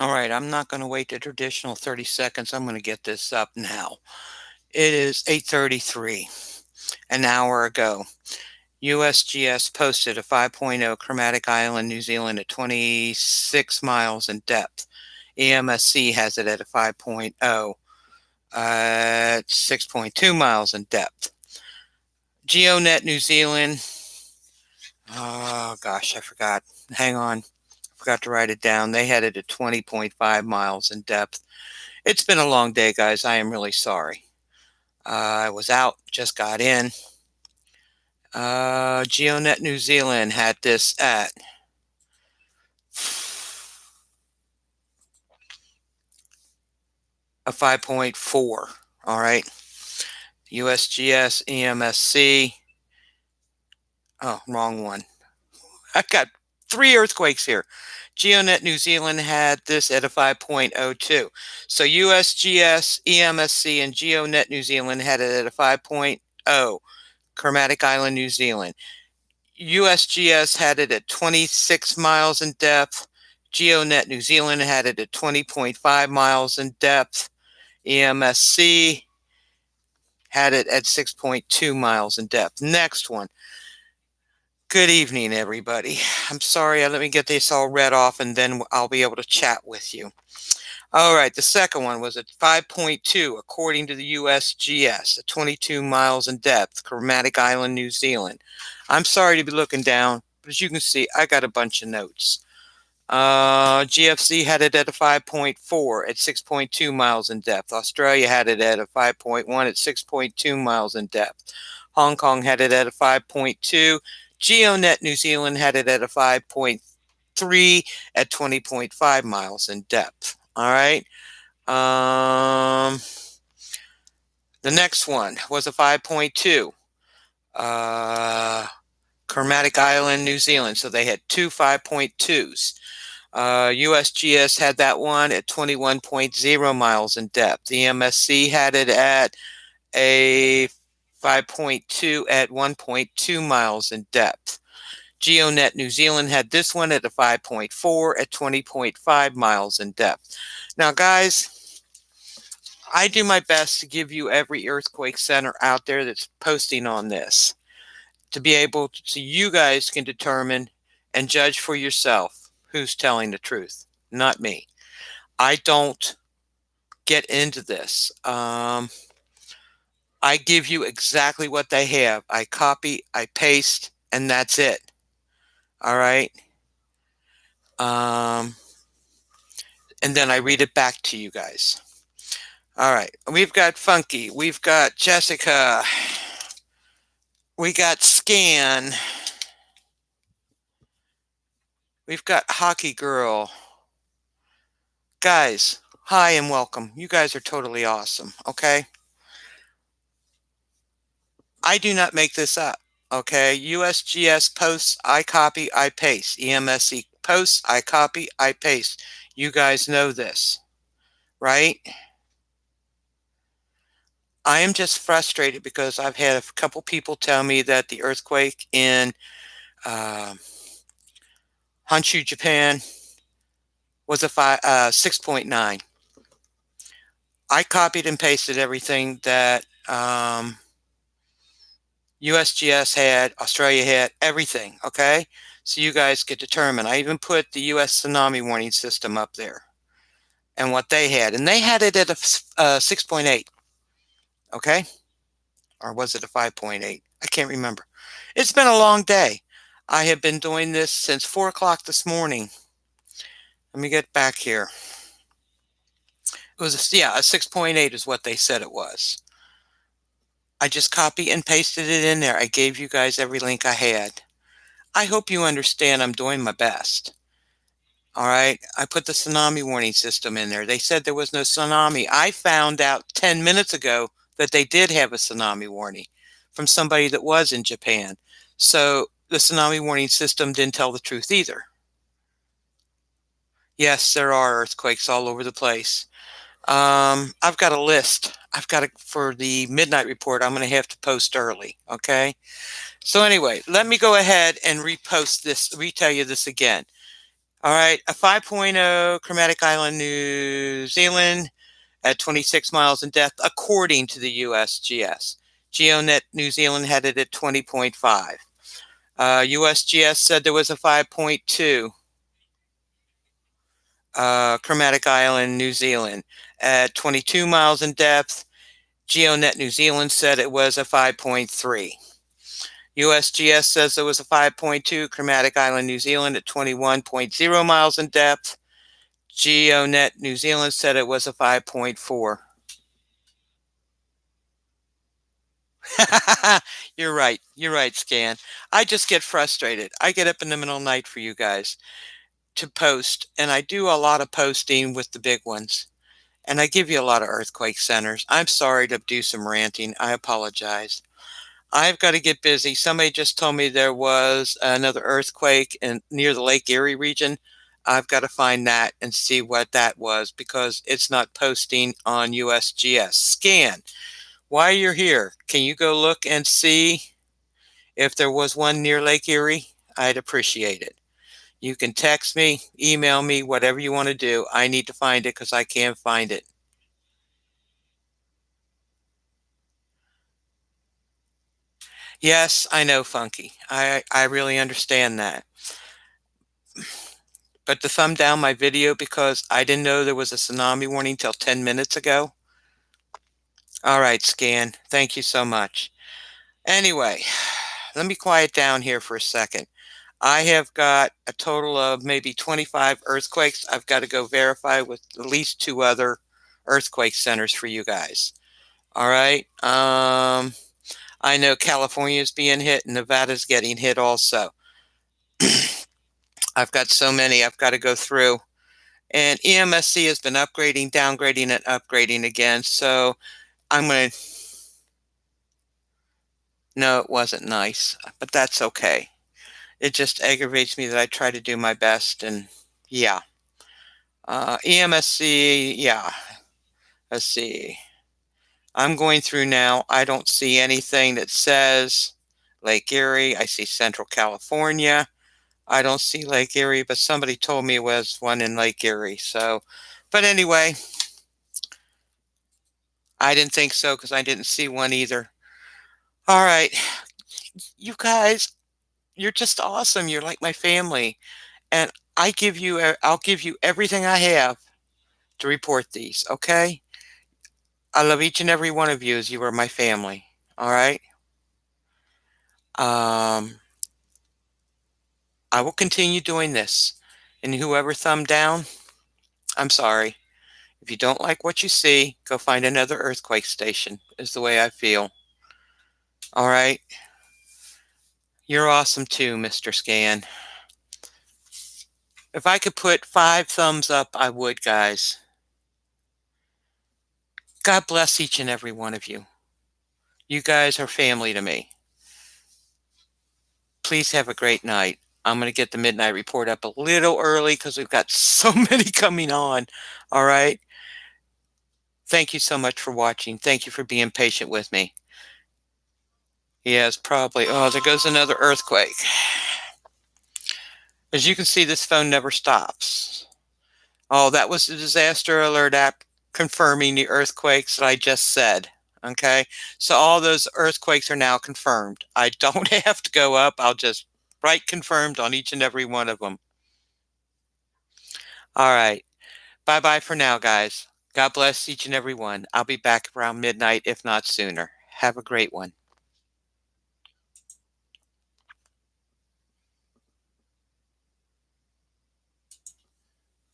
All right, I'm not going to wait the traditional 30 seconds. I'm going to get this up now. It is 8:33, an hour ago. USGS posted a 5.0 Kermadec Island, New Zealand at 26 miles in depth. EMSC has it at a 5.0 at 6.2 miles in depth. GeoNet New Zealand, oh gosh, I forgot. Hang on. Forgot to write it down. They had it at 20.5 miles in depth. It's been a long day, guys. I am really sorry. I was out, just got in. GeoNet New Zealand had this at a 5.4. All right. USGS, EMSC. Oh, wrong one. I've got 3 earthquakes here. GeoNet New Zealand had this at a 5.02. So USGS, EMSC, and GeoNet New Zealand had it at a 5.0. Kermadec Island, New Zealand. USGS had it at 26 miles in depth. GeoNet New Zealand had it at 20.5 miles in depth. EMSC had it at 6.2 miles in depth. Next one. Good evening, everybody. I'm sorry, let me get this all read off and then I'll be able to chat with you. All right, the second one was at 5.2, according to the USGS, at 22 miles in depth, Kermadec Island, New Zealand. I'm sorry to be looking down, but as you can see, I got a bunch of notes. GFC had it at a 5.4 at 6.2 miles in depth. Australia had it at a 5.1 at 6.2 miles in depth. Hong Kong had it at a 5.2. GeoNet New Zealand had it at a 5.3 at 20.5 miles in depth. All right. The next one was a 5.2. Kermadec Island, New Zealand. So they had 2 5.2s. USGS had that one at 21.0 miles in depth. The MSC had it at a 5.2 at 1.2 miles in depth. GeoNet New Zealand had this one at a 5.4 at 20.5 miles in depth. Now, guys, I do my best to give you every earthquake center out there that's posting on this to be able to, so you guys can determine and judge for yourself who's telling the truth, not me. I don't get into this. I give you exactly what they have. I copy, I paste, and that's it. All right. And then I read it back to you guys. All right. We've got Funky. We've got Jessica. We got Scan. We've got Hockey Girl. Guys, hi and welcome. You guys are totally awesome, okay? I do not make this up, okay? USGS posts, I copy, I paste. EMSC posts, I copy, I paste. You guys know this, right? I am just frustrated because I've had a couple people tell me that the earthquake in Honshu, Japan was a 6.9. I copied and pasted everything that USGS had, Australia had, everything, okay? So you guys could determine. I even put the US tsunami warning system up there and what they had. And they had it at a 6.8, okay? Or was it a 5.8? I can't remember. It's been a long day. I have been doing this since 4 o'clock this morning. Let me get back here. It was, a 6.8 is what they said it was. I just copy and pasted it in there. I gave you guys every link I had. I hope you understand I'm doing my best. All right. I put the tsunami warning system in there. They said there was no tsunami. I found out 10 minutes ago that they did have a tsunami warning from somebody that was in Japan. So the tsunami warning system didn't tell the truth either. Yes, there are earthquakes all over the place. I've got a list. For the midnight report, I'm going to have to post early. Okay. So anyway, let me go ahead and retell you this again. All right, a 5.0 Kermadec Island, New Zealand at 26 miles in depth, according to the USGS. GeoNet New Zealand had it at 20.5. USGS said there was a 5.2 Kermadec Island, New Zealand at 22 miles in depth. GeoNet New Zealand said it was a 5.3. USGS says there was a 5.2 Kermadec Island, New Zealand at 21.0 miles in depth. GeoNet New Zealand said it was a 5.4. You're right. You're right, Scan. I just get frustrated. I get up in the middle of the night for you guys to post, and I do a lot of posting with the big ones. And I give you a lot of earthquake centers. I'm sorry to do some ranting. I apologize. I've got to get busy. Somebody just told me there was another earthquake near the Lake Erie region. I've got to find that and see what that was because it's not posting on USGS. Scan, while you're here, can you go look and see if there was one near Lake Erie? I'd appreciate it. You can text me, email me, whatever you want to do. I need to find it because I can't find it. Yes, I know, Funky. I really understand that. But to thumb down my video because I didn't know there was a tsunami warning till 10 minutes ago. All right, Scan. Thank you so much. Anyway, let me quiet down here for a second. I have got a total of maybe 25 earthquakes. I've got to go verify with at least 2 other earthquake centers for you guys. All right. I know California is being hit and Nevada's getting hit also. I've got so many I've got to go through. And EMSC has been upgrading, downgrading, and upgrading again. So I'm going to, no, it wasn't nice, but that's okay. It just aggravates me that I try to do my best. And yeah, EMSC, yeah, let's see. I'm going through now. I don't see anything that says Lake Erie. I see Central California. I don't see Lake Erie, but somebody told me it was one in Lake Erie. So, but anyway, I didn't think so because I didn't see one either. All right. You guys, you're just awesome. You're like my family. And I'll give you everything I have to report these, okay? I love each and every one of you as you are my family. All right? Um, I will continue doing this. And whoever thumbed down, I'm sorry. If you don't like what you see, go find another earthquake station, is the way I feel. All right? You're awesome too, Mr. Scan. If I could put 5 thumbs up, I would, guys. God bless each and every one of you. You guys are family to me. Please have a great night. I'm going to get the midnight report up a little early because we've got so many coming on. All right. Thank you so much for watching. Thank you for being patient with me. Yes, probably. Oh, there goes another earthquake. As you can see, this phone never stops. Oh, that was the disaster alert app confirming the earthquakes that I just said. Okay. So all those earthquakes are now confirmed. I don't have to go up. I'll just write confirmed on each and every one of them. All right. Bye-bye for now, guys. God bless each and every one. I'll be back around midnight, if not sooner. Have a great one.